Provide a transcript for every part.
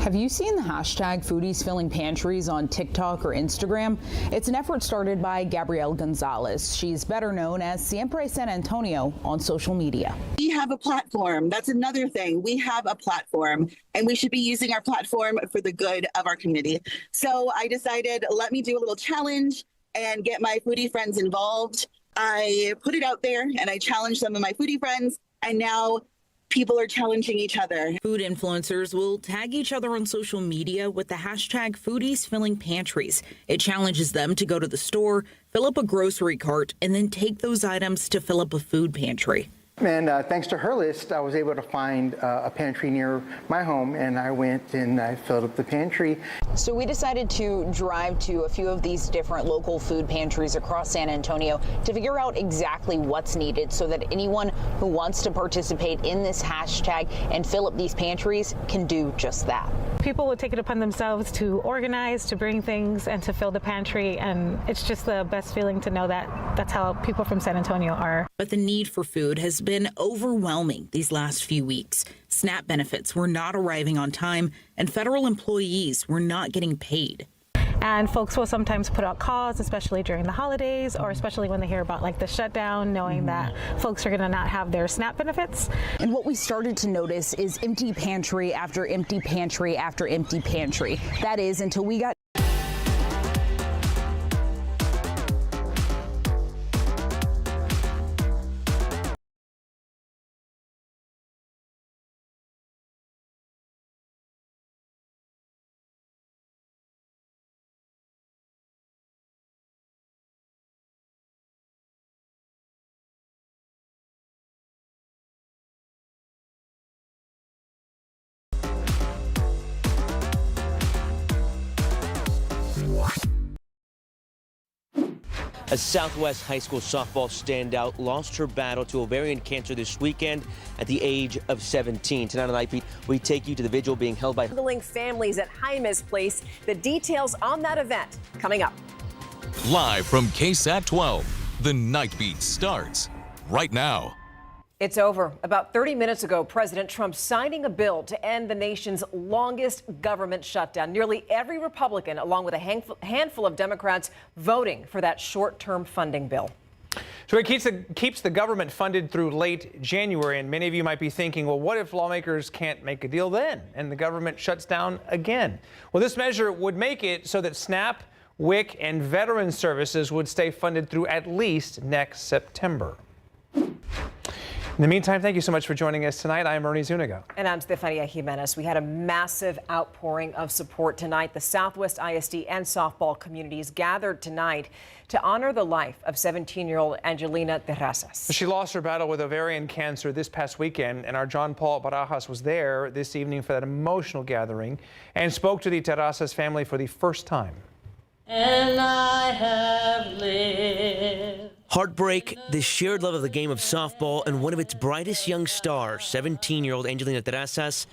Have you seen the hashtag Foodies Filling Pantries on TikTok or Instagram? It's an effort started by Gabrielle Gonzalez. She's better known as Siempre San Antonio on social media. We have a platform. That's another thing. We have a platform, and we should be using our platform for the good of our community. So I decided, let me do a little challenge and get my foodie friends involved. I put it out there and I challenged some of my foodie friends, and now people are challenging each other. Food influencers will tag each other on social media with the hashtag Foodies Filling Pantries. It challenges them to go to the store, fill up a grocery cart, and then take those items to fill up a food pantry. And thanks to her list, I was able to find a pantry near my home, and I went and I filled up the pantry. So we decided to drive to a few of these different local food pantries across San Antonio to figure out exactly what's needed so that anyone who wants to participate in this hashtag and fill up these pantries can do just that. People would take it upon themselves to organize, to bring things, and to fill the pantry, and it's just the best feeling to know that that's how people from San Antonio are. But the need for food has been overwhelming these last few weeks. SNAP benefits were not arriving on time, and federal employees were not getting paid. And folks will sometimes put out calls, especially during the holidays, or especially when they hear about like the shutdown, knowing that folks are going to not have their SNAP benefits. And what we started to notice is empty pantry after empty pantry after empty pantry. That is until we got A Southwest High School softball standout lost her battle to ovarian cancer this weekend at the age of 17. Tonight on Nightbeat, we take you to the vigil being held by families at Jaime's place. The details on that event coming up. Live from KSAT 12, the Nightbeat starts right now. It's over. About 30 minutes ago, President Trump signing a bill to end the nation's longest government shutdown. Nearly every Republican, along with a handful of Democrats, voting for that short-term funding bill. So it keeps the government funded through late January, and many of you might be thinking, well, what if lawmakers can't make a deal then and the government shuts down again? Well, this measure would make it so that SNAP, WIC, and veteran services would stay funded through at least next September. In the meantime, thank you so much for joining us tonight. I'm Ernie Zuniga. And I'm Stefania Jimenez. We had a massive outpouring of support tonight. The Southwest ISD and softball communities gathered tonight to honor the life of 17-year-old Angelina Terrazas. She lost her battle with ovarian cancer this past weekend, and our John Paul Barajas was there this evening for that emotional gathering and spoke to the Terrazas family for the first time. And I have lived. Heartbreak, the shared love of the game of softball, and one of its brightest young stars, 17-year-old Angelina Terrazas,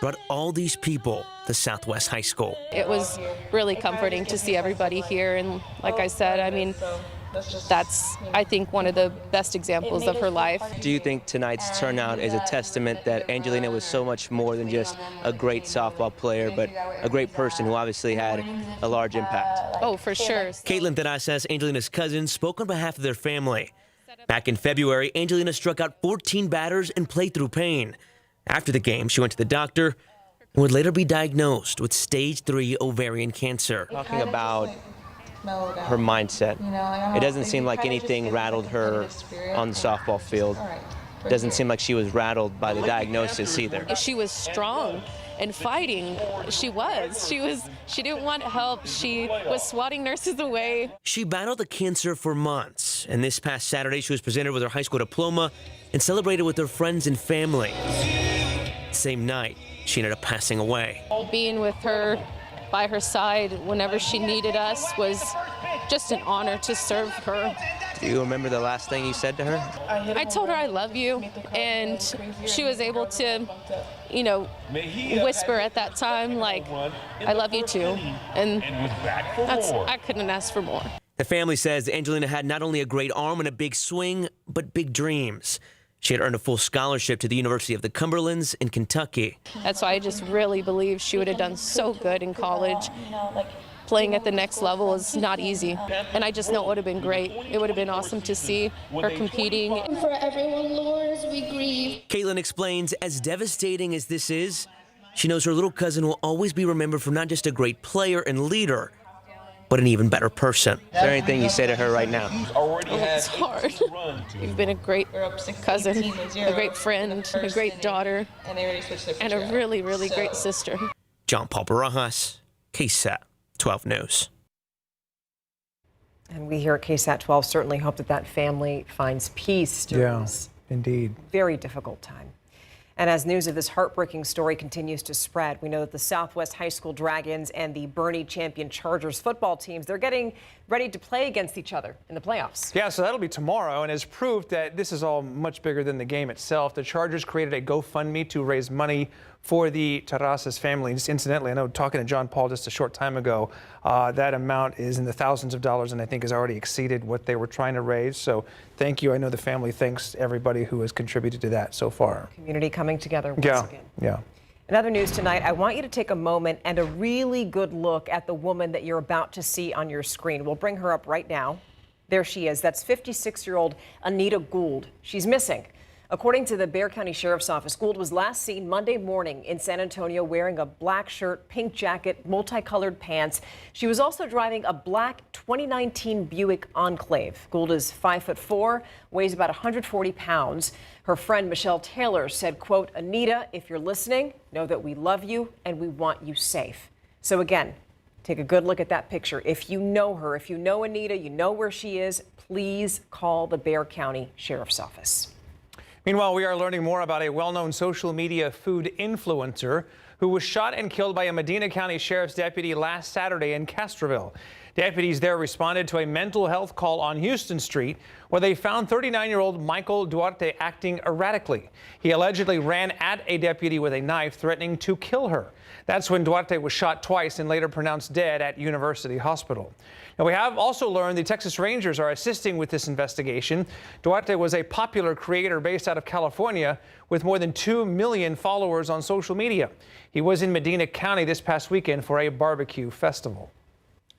brought all these people to Southwest High School. It was really comforting to see everybody here, and like I said, I mean, that's, I think, one of the best examples of her life. Do you think tonight's turnout is a testament that Angelina was so much more than just a great softball player, but a great person who obviously had a large impact? Oh, for sure. Caitlin Terrazas, Angelina's cousin, spoke on behalf of their family. Back in February, Angelina struck out 14 batters and played through pain. After the game, she went to the doctor and would later be diagnosed with stage 3 ovarian cancer. Talking about her mindset, it doesn't seem like anything rattled her on the softball field. It doesn't seem like she was rattled by the diagnosis either. She was strong and fighting. She didn't want help. She was swatting nurses away. She battled the cancer for months, and this past Saturday she was presented with her high school diploma and celebrated with her friends and family. Same night, she ended up passing away. Being with her by her side whenever she needed us was just an honor to serve her. Do you remember the last thing you said to her? I told her I love you, and she was able to, you know, whisper at that time, like, I love you too. And I couldn't ask for more. The family says Angelina had not only a great arm and a big swing, but big dreams. She had earned a full scholarship to the University of the Cumberlands in Kentucky. That's why I just really believe she would have done so good in college. Playing at the next level is not easy, and I just know it would have been great. It would have been awesome to see her competing. For everyone, Lord, as we grieve. Caitlin explains, as devastating as this is, she knows her little cousin will always be remembered for not just a great player and leader, but an even better person. Is there anything you say to her right now? It's hard. You've been a great cousin, a great friend, a great daughter, and a really, really great sister. John Paul Barajas, KSAT 12 News. And we here at KSAT 12 certainly hope that that family finds peace during this indeed very difficult time. And as news of this heartbreaking story continues to spread, we know that the Southwest High School Dragons and the Bernie champion Chargers football teams, they're getting ready to play against each other in the playoffs. Yeah, so that'll be tomorrow, and as proof that this is all much bigger than the game itself, the Chargers created a GoFundMe to raise money for the Terrazas family. Just incidentally, I know talking to John Paul just a short time ago, that amount is in the thousands of dollars and I think has already exceeded what they were trying to raise. So thank you. I know the family thanks everybody who has contributed to that so far. Community coming together once again. Yeah. In other news tonight, I want you to take a moment and a really good look at the woman that you're about to see on your screen. We'll bring her up right now. There she is. That's 56-year-old Anita Gould. She's missing. According to the Bexar County Sheriff's Office, Gould was last seen Monday morning in San Antonio wearing a black shirt, pink jacket, multicolored pants. She was also driving a black 2019 Buick Enclave. Gould is 5'4", weighs about 140 pounds. Her friend Michelle Taylor said, quote, "Anita, if you're listening, know that we love you and we want you safe." So again, take a good look at that picture. If you know her, if you know Anita, you know where she is, please call the Bexar County Sheriff's Office. Meanwhile, we are learning more about a well-known social media food influencer who was shot and killed by a Medina County Sheriff's deputy last Saturday in Castroville. Deputies there responded to a mental health call on Houston Street where they found 39-year-old Michael Duarte acting erratically. He allegedly ran at a deputy with a knife, threatening to kill her. That's when Duarte was shot twice and later pronounced dead at University Hospital. Now, we have also learned the Texas Rangers are assisting with this investigation. Duarte was a popular creator based out of California with more than 2 million followers on social media. He was in Medina County this past weekend for a barbecue festival.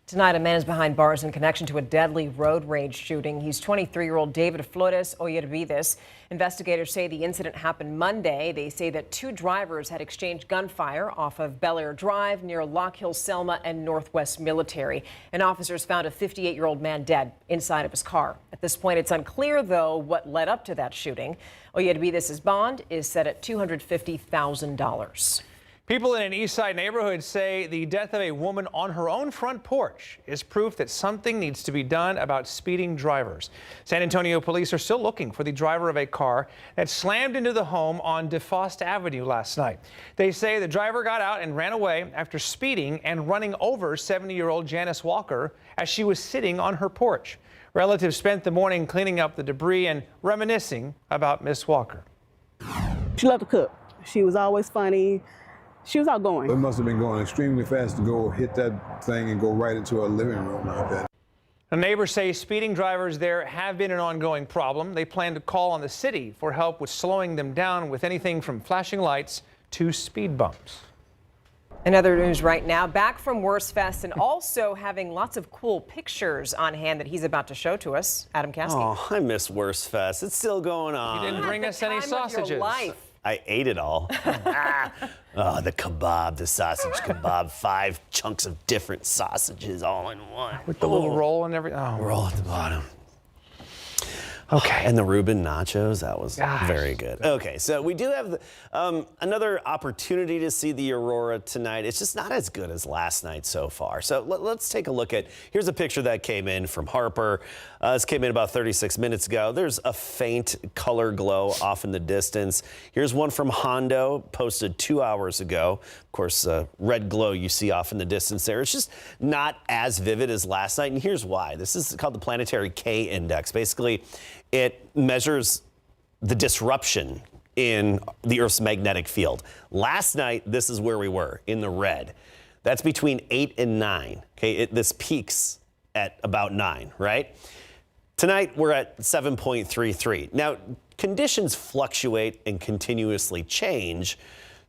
Tonight, a man is behind bars in connection to a deadly road rage shooting. He's 23-year-old David Flores Oyervides. Investigators say the incident happened Monday. They say that 2 drivers had exchanged gunfire off of Bel Air Drive near Lock Hill, Selma, and Northwest Military. And officers found a 58-year-old man dead inside of his car. At this point, it's unclear, though, what led up to that shooting. Oyervides' bond is set at $250,000. People in an East Side neighborhood say the death of a woman on her own front porch is proof that something needs to be done about speeding drivers. San Antonio police are still looking for the driver of a car that slammed into the home on DeFost Avenue last night. They say the driver got out and ran away after speeding and running over 70-year-old Janice Walker as she was sitting on her porch. Relatives spent the morning cleaning up the debris and reminiscing about Miss Walker. She loved to cook. She was always funny. She was outgoing. It must have been going extremely fast to go hit that thing and go right into a living room like that. The neighbors say speeding drivers there have been an ongoing problem. They plan to call on the city for help with slowing them down with anything from flashing lights to speed bumps. In other news right now, back from Worst Fest and also having lots of cool pictures on hand that he's about to show to us. Adam Caskey. Oh, I miss Worst Fest. It's still going on. You didn't bring us any sausages. I ate it all. Oh, the kebab, the sausage kebab, 5 chunks of different sausages all in one. With the little roll and everything. Oh. Roll at the bottom. Okay. And the Reuben nachos, that was very good. Okay, so we do have another opportunity to see the aurora tonight. It's just not as good as last night so far. So let's take a look at, here's a picture that came in from Harper. This came in about 36 minutes ago. There's a faint color glow off in the distance. Here's one from Hondo, posted 2 hours ago. Of course, red glow you see off in the distance there. It's just not as vivid as last night, and here's why. This is called the planetary K index. Basically, it measures the disruption in the Earth's magnetic field. Last night, this is where we were, in the red. That's between 8 and 9. Okay, this peaks at about 9, right? Tonight, we're at 7.33. Now, conditions fluctuate and continuously change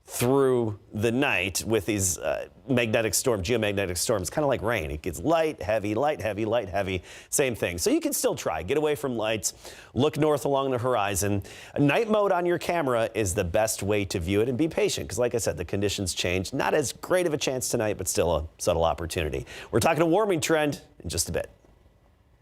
through the night with these geomagnetic storms, kind of like rain. It gets light, heavy, light, heavy, light, heavy, same thing. So you can still try, get away from lights, look north along the horizon. Night mode on your camera is the best way to view it, and be patient, because like I said, the conditions change. Not as great of a chance tonight, but still a subtle opportunity. We're talking a warming trend in just a bit.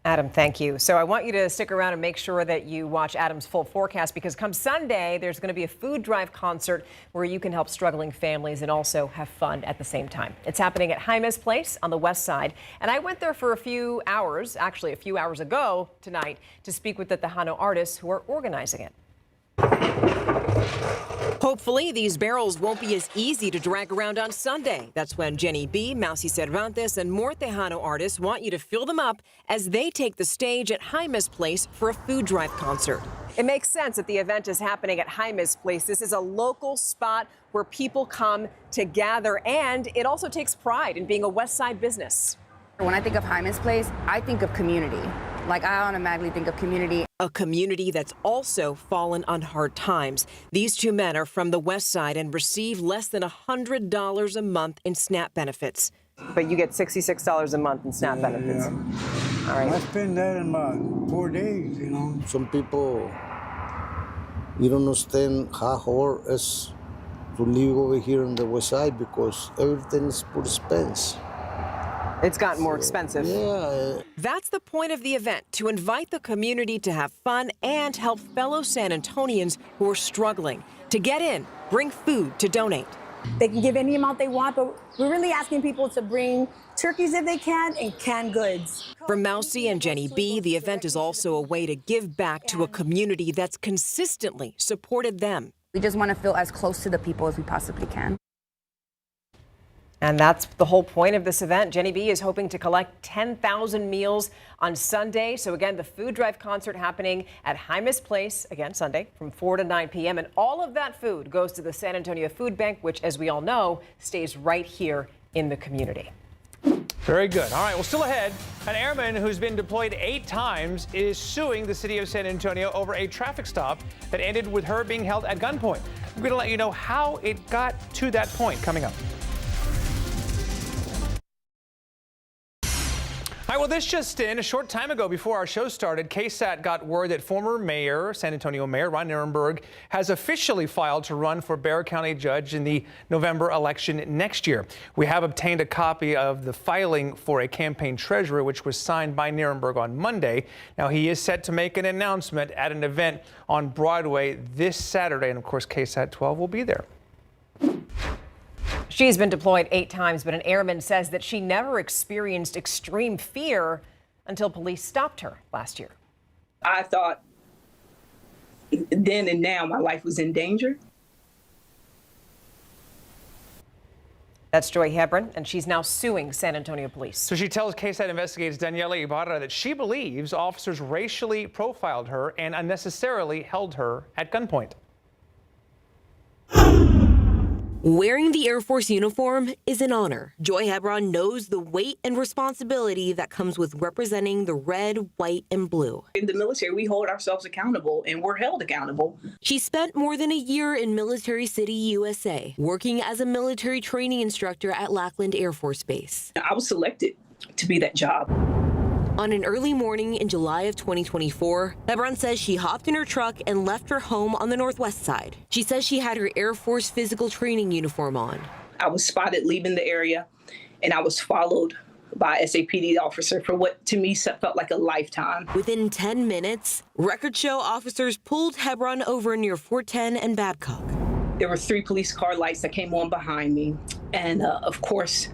Adam, thank you. So I want you to stick around and make sure that you watch Adam's full forecast, because come Sunday, there's going to be a food drive concert where you can help struggling families and also have fun at the same time. It's happening at Jaime's Place on the west side. And I went there for a few hours, actually a few hours ago tonight, to speak with the Tejano artists who are organizing it. Hopefully, these barrels won't be as easy to drag around on Sunday. That's when Jenny B, Mousy Cervantes, and more Tejano artists want you to fill them up as they take the stage at Jaime's Place for a food drive concert. It makes sense that the event is happening at Jaime's Place. This is a local spot where people come to gather, and it also takes pride in being a West Side business. When I think of Jaime's Place, I think of community. Like, I automatically think of community. A community that's also fallen on hard times. These two men are from the West Side and receive less than $100 a month in SNAP benefits. But you get $66 a month in SNAP benefits. All right. I spend that in about 4 days, you know. Some people, you don't understand how hard it is to live over here on the West Side, because everything is too expensive. It's gotten more expensive. Yeah. That's the point of the event, to invite the community to have fun and help fellow San Antonians who are struggling. To get in, bring food to donate. They can give any amount they want, but we're really asking people to bring turkeys if they can, and canned goods. For Mousy and Jenny B, the event is also a way to give back to a community that's consistently supported them. We just want to feel as close to the people as we possibly can. And that's the whole point of this event. Jenny B is hoping to collect 10,000 meals on Sunday. So again, the food drive concert happening at Jaime's Place, again, Sunday from 4 to 9 p.m. And all of that food goes to the San Antonio Food Bank, which, as we all know, stays right here in the community. Very good. All right, well, still ahead, an airman who's been deployed 8 times is suing the city of San Antonio over a traffic stop that ended with her being held at gunpoint. We're going to let you know how it got to that point coming up. All right, well, this just in. A short time ago, before our show started, KSAT got word that former mayor, San Antonio Mayor Ron Nirenberg, has officially filed to run for Bexar County Judge in the November election next year. We have obtained a copy of the filing for a campaign treasurer, which was signed by Nirenberg on Monday. Now, he is set to make an announcement at an event on Broadway this Saturday, and of course, KSAT 12 will be there. She's been deployed 8 times, but an airman says that she never experienced extreme fear until police stopped her last year. I thought then and now my life was in danger. That's Joy Hebron, and she's now suing San Antonio police. So she tells KSAT investigators Daniela Ibarra that she believes officers racially profiled her and unnecessarily held her at gunpoint. Wearing the Air Force uniform is an honor. Joy Hebron knows the weight and responsibility that comes with representing the red, white, and blue. In the military, we hold ourselves accountable, and we're held accountable. She spent more than a year in Military City, USA, working as a military training instructor at Lackland Air Force Base. I was selected to be that job. On an early morning in July of 2024, Hebron says she hopped in her truck and left her home on the Northwest Side. She says she had her Air Force physical training uniform on. I was spotted leaving the area, and I was followed by a SAPD officer for what to me felt like a lifetime. Within 10 minutes, records show officers pulled Hebron over near 410 and Babcock. There were 3 police car lights that came on behind me, and of course,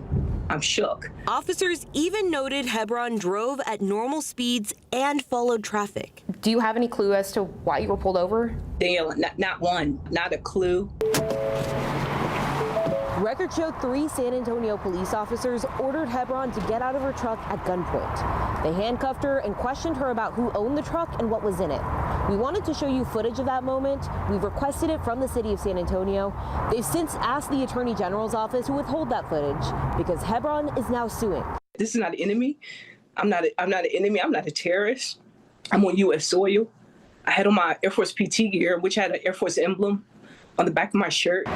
I'm shook. Officers even noted Hebron drove at normal speeds and followed traffic. Do you have any clue as to why you were pulled over? Dale, not one, not a clue. Records showed 3 San Antonio police officers ordered Hebron to get out of her truck at gunpoint. They handcuffed her and questioned her about who owned the truck and what was in it. We wanted to show you footage of that moment. We've requested it from the city of San Antonio. They've since asked the Attorney General's office to withhold that footage because Hebron is now suing. This is not an enemy. I'm not an enemy. I'm not a terrorist. I'm on U.S. soil. I had on my Air Force PT gear, which had an Air Force emblem on the back of my shirt.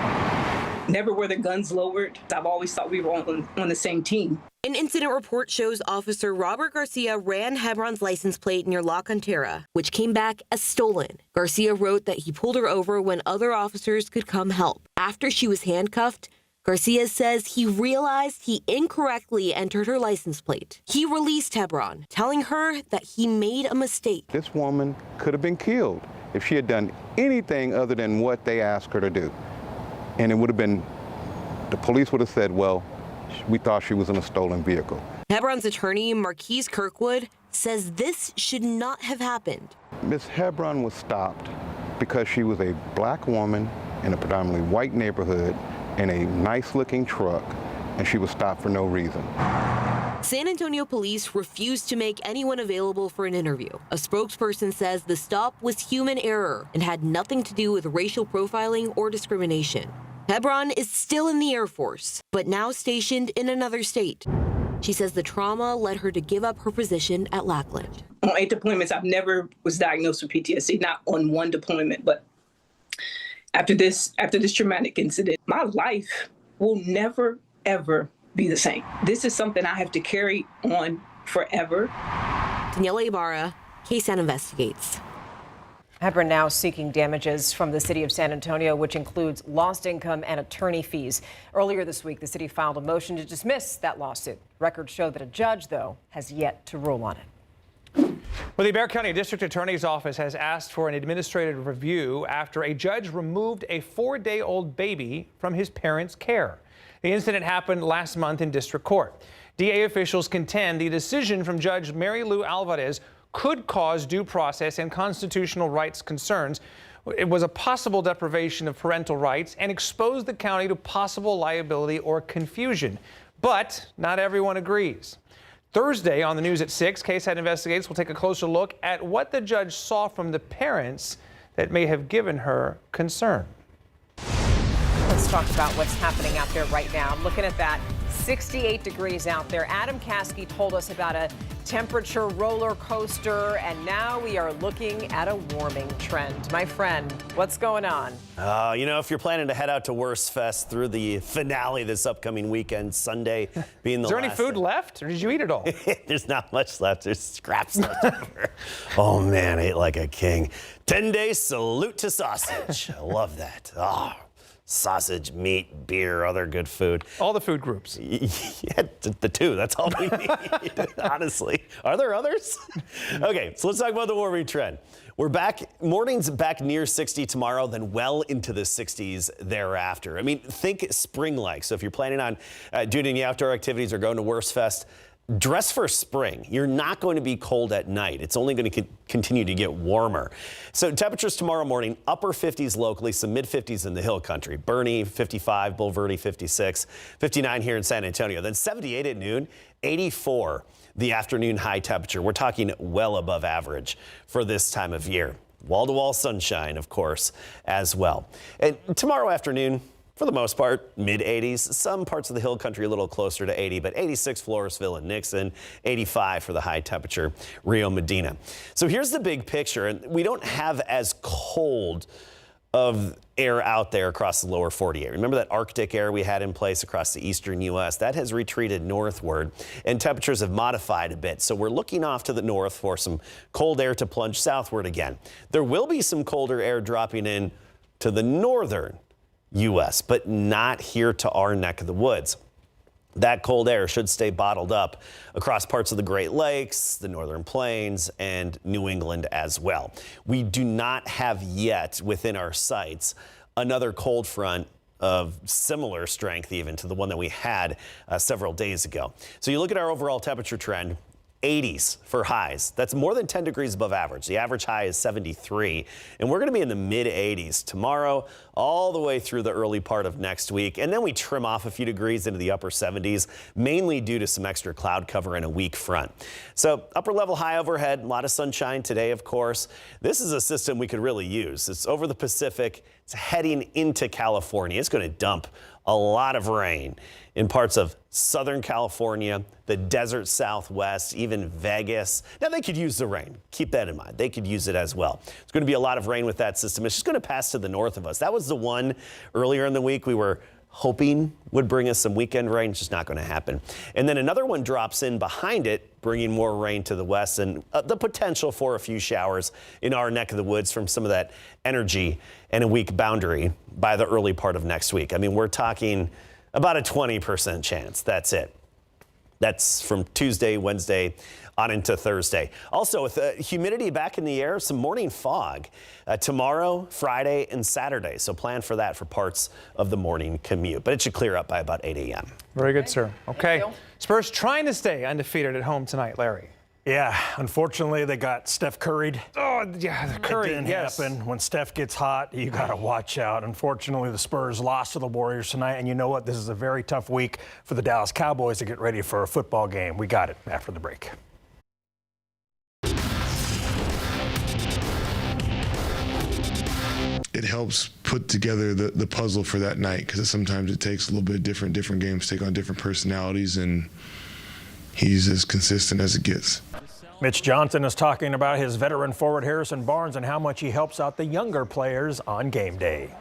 Never were the guns lowered. I've always thought we were on the same team. An incident report shows Officer Robert Garcia ran Hebron's license plate near La Cantera, which came back as stolen. Garcia wrote that he pulled her over when other officers could come help. After she was handcuffed, Garcia says he realized he incorrectly entered her license plate. He released Hebron, telling her that he made a mistake. This woman could have been killed if she had done anything other than what they asked her to do. And it would have been, the police would have said, well, we thought she was in a stolen vehicle. Hebron's attorney, Marquise Kirkwood, says this should not have happened. Miss Hebron was stopped because she was a black woman in a predominantly white neighborhood in a nice-looking truck, and she was stopped for no reason. San Antonio police refused to make anyone available for an interview. A spokesperson says the stop was human error and had nothing to do with racial profiling or discrimination. Hebron is still in the Air Force, but now stationed in another state. She says the trauma led her to give up her position at Lackland. On 8 deployments, I've never was diagnosed with PTSD, not on one deployment, but after this traumatic incident, my life will never, ever be the same. This is something I have to carry on forever. Daniela Ibarra, KSAT Investigates. Hebron now seeking damages from the city of San Antonio, which includes lost income and attorney fees. Earlier this week, the city filed a motion to dismiss that lawsuit. Records show that a judge, though, has yet to rule on it. Well, the Bexar County District Attorney's Office has asked for an administrative review after a judge removed a 4-day-old baby from his parents' care. The incident happened last month in district court. DA officials contend the decision from Judge Mary Lou Alvarez could cause due process and constitutional rights concerns. It was a possible deprivation of parental rights and exposed the county to possible liability or confusion. But not everyone agrees. Thursday on the news at 6, KSAT Investigates will take a closer look at what the judge saw from the parents that may have given her concern. Let's talk about what's happening out there right now. I'm looking at that. 68 degrees out there. Adam Caskey told us about a temperature roller coaster, and now we are looking at a warming trend. My friend, what's going on? You know, if you're planning to head out to Worst Fest through the finale this upcoming weekend, Sunday being the last. Is there any food left, or did you eat it all? There's not much left. There's scraps left over. Oh, man, ate like a king. 10-day salute to sausage. I love that. Oh. Sausage, meat, beer, other good food. All the food groups. Yeah, the two. That's all we need, honestly. Are there others? Okay, so let's talk about the warming trend. We're back, mornings back near 60 tomorrow, then well into the 60s thereafter. I mean, think spring-like. So if you're planning on doing any outdoor activities or going to Worst Fest, dress for spring. You're not going to be cold at night. It's only going to continue to get warmer. So temperatures tomorrow morning, upper 50s locally, some mid 50s in the hill country. Bernie 55, Bulverde 56, 59 here in San Antonio. Then 78 at noon, 84 the afternoon high temperature. We're talking well above average for this time of year. Wall-to-wall sunshine, of course, as well. And tomorrow afternoon, for the most part, mid-80s. Some parts of the hill country a little closer to 80, but 86 Floresville and Nixon, 85 for the high temperature Rio Medina. So here's the big picture, and we don't have as cold of air out there across the lower 48. Remember that Arctic air we had in place across the eastern U.S.? That has retreated northward, and temperatures have modified a bit. So we're looking off to the north for some cold air to plunge southward again. There will be some colder air dropping in to the northern U.S., but not here to our neck of the woods. That cold air should stay bottled up across parts of the Great Lakes, the Northern Plains, and New England as well. We do not have yet within our sights another cold front of similar strength even to the one that we had several days ago. So you look at our overall temperature trend, 80s for highs. That's more than 10 degrees above average. The average high is 73, and we're going to be in the mid 80s tomorrow all the way through the early part of next week. And then we trim off a few degrees into the upper 70s, mainly due to some extra cloud cover and a weak front. So upper level high overhead, a lot of sunshine today, of course. This is a system we could really use. It's over the Pacific. It's heading into California. It's going to dump a lot of rain in parts of Southern California, the desert Southwest, even Vegas. Now, they could use the rain. Keep that in mind. They could use it as well. It's going to be a lot of rain with that system. It's just going to pass to the north of us. That was the one earlier in the week we were hoping would bring us some weekend rain. It's just not going to happen. And then another one drops in behind it, bringing more rain to the west and the potential for a few showers in our neck of the woods from some of that energy and a weak boundary by the early part of next week. I mean, we're talking about a 20% chance. That's it. That's from Tuesday, Wednesday on into Thursday. Also, with humidity back in the air, some morning fog tomorrow, Friday, and Saturday. So plan for that for parts of the morning commute. But it should clear up by about 8 a.m. Very good, sir. Okay. Spurs trying to stay undefeated at home tonight, Larry. Yeah, unfortunately, they got Steph curried. Oh, yeah, Curry, It didn't yes. happen. When Steph gets hot, you got to watch out. Unfortunately, the Spurs lost to the Warriors tonight. And you know what? This is a very tough week for the Dallas Cowboys to get ready for a football game. We got it after the break. It helps put together the puzzle for that night, because sometimes it takes a little bit different games take on different personalities, and he's as consistent as it gets. Mitch Johnson is talking about his veteran forward Harrison Barnes and how much he helps out the younger players on game day.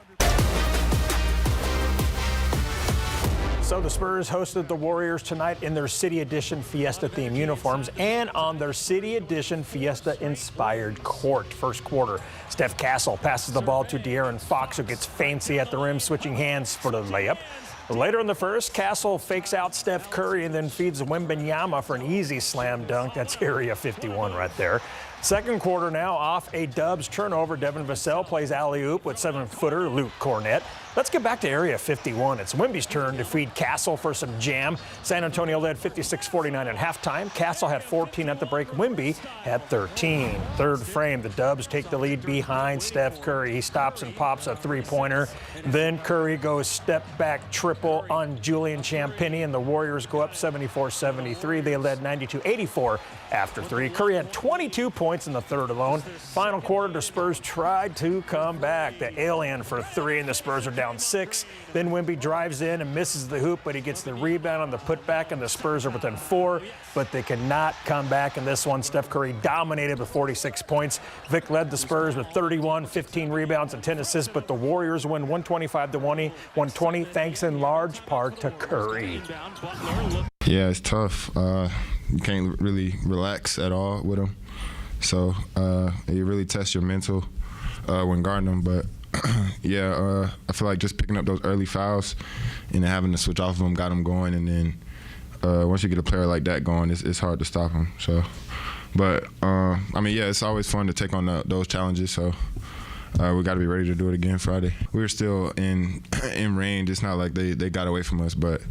So the Spurs hosted the Warriors tonight in their City Edition Fiesta-themed uniforms and on their City Edition Fiesta-inspired court. First quarter, Steph Castle passes the ball to De'Aaron Fox, who gets fancy at the rim, switching hands for the layup. Later in the first, Castle fakes out Steph Curry and then feeds Wembanyama for an easy slam dunk. That's Area 51 right there. Second quarter now, off a Dubs turnover. Devin Vassell plays alley-oop with 7-footer Luke Cornett. Let's get back to Area 51. It's Wemby's turn to feed Castle for some jam. San Antonio led 56-49 at halftime. Castle had 14 at the break. Wemby had 13. Third frame, the Dubs take the lead behind Steph Curry. He stops and pops a three-pointer. Then Curry goes step-back triple on Julian Champagnie, and the Warriors go up 74-73. They led 92-84 after three. Curry had 22 points in the third alone. Final quarter, the Spurs tried to come back. The alien for three, and the Spurs are down 6. Then Wemby drives in and misses the hoop, but he gets the rebound on the putback, and the Spurs are within 4, but they cannot come back in this one. Steph Curry dominated with 46 points. Vic led the Spurs with 31, 15 rebounds, and 10 assists, but the Warriors win 125-120, thanks in large part to Curry. Yeah, it's tough. You can't really relax at all with them. So it really tests your mental when guarding them. But yeah, I feel like just picking up those early fouls and then having to switch off of them got them going. And then once you get a player like that going, it's hard to stop them. So, but I mean, yeah, it's always fun to take on those challenges. So we got to be ready to do it again Friday. We were still in range. It's not like they got away from us, but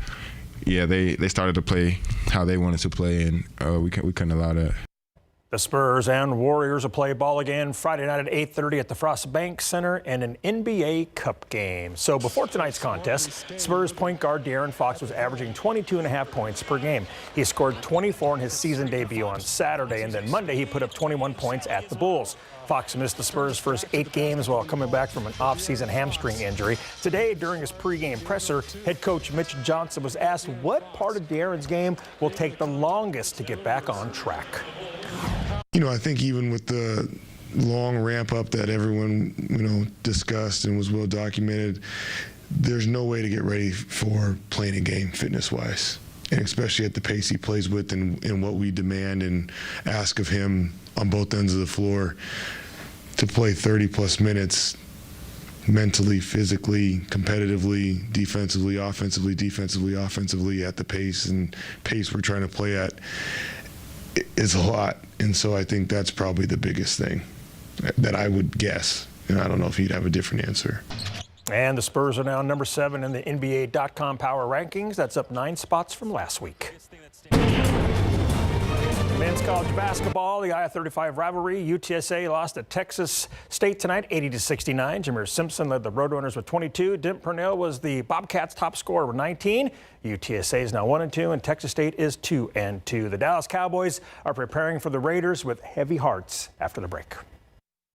yeah, they started to play how they wanted to play, and we couldn't allow that. The Spurs and Warriors will play ball again Friday night at 8:30 at the Frost Bank Center in an NBA Cup game. So before tonight's contest, Spurs point guard De'Aaron Fox was averaging 22.5 points per game. He scored 24 in his season debut on Saturday, and then Monday he put up 21 points at the Bulls. Fox missed the Spurs' first 8 games while coming back from an off-season hamstring injury. Today, during his pregame presser, head coach Mitch Johnson was asked what part of De'Aaron's game will take the longest to get back on track. You know, I think even with the long ramp up that everyone, discussed and was well documented, there's no way to get ready for playing a game fitness-wise. And especially at the pace he plays with and what we demand and ask of him on both ends of the floor, to play 30-plus minutes mentally, physically, competitively, defensively, offensively at the pace we're trying to play at is a lot. And so I think that's probably the biggest thing that I would guess. And I don't know if he'd have a different answer. And the Spurs are now number 7 in the NBA.com power rankings. That's up 9 spots from last week. Men's college basketball, the I-35 rivalry. UTSA lost to Texas State tonight, 80-69. Jameer Simpson led the Roadrunners with 22. Dent Purnell was the Bobcats' top scorer with 19. UTSA is now 1-2, and Texas State is 2-2. The Dallas Cowboys are preparing for the Raiders with heavy hearts after the break.